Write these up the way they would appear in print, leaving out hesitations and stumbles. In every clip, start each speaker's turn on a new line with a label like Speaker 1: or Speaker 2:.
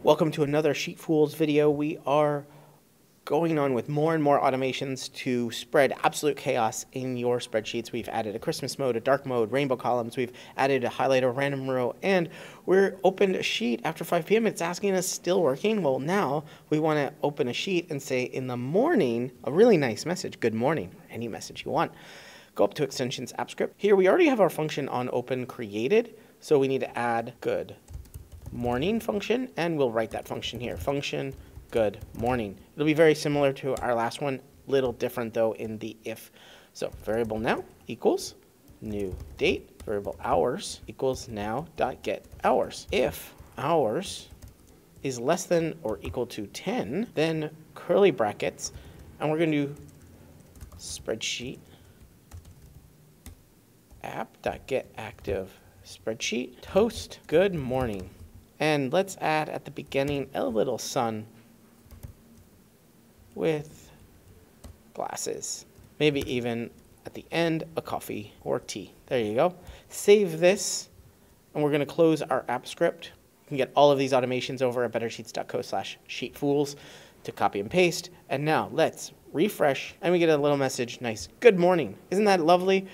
Speaker 1: Welcome to another Sheet Fools video. We are going on with more and more automations to spread absolute chaos in your spreadsheets. We've added a Christmas mode, a dark mode, rainbow columns. We've added a highlighter, random row, and we're opened a sheet after 5 p.m. It's asking us still working. Well, now we want to open a sheet and say in the morning, a really nice message, good morning, any message you want. Go up to extensions app script. Here we already have our function on open created, so we need to add good morning function, and we'll write that function here. Function good morning. It'll be very similar to our last one, little different though in the if. So variable now equals new date, variable hours equals now dot get hours. If hours is less than or equal to 10, then curly brackets, and we're going to do spreadsheet app dot get active spreadsheet toast good morning. And let's add at the beginning a little sun with glasses. Maybe even at the end a coffee or tea. There you go. Save this, and we're going to close our app script. You can get all of these automations over at bettersheets.co/sheetfools to copy and paste. And now let's refresh, and we get a little message, nice, good morning. Isn't that lovely?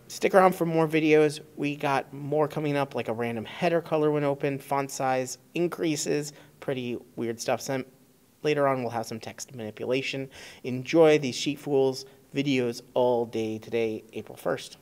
Speaker 1: Stick around for more videos. We got more coming up, like a random header color when open, font size increases, pretty weird stuff. So later on, we'll have some text manipulation. Enjoy these Sheet Fools videos all day today, April 1st.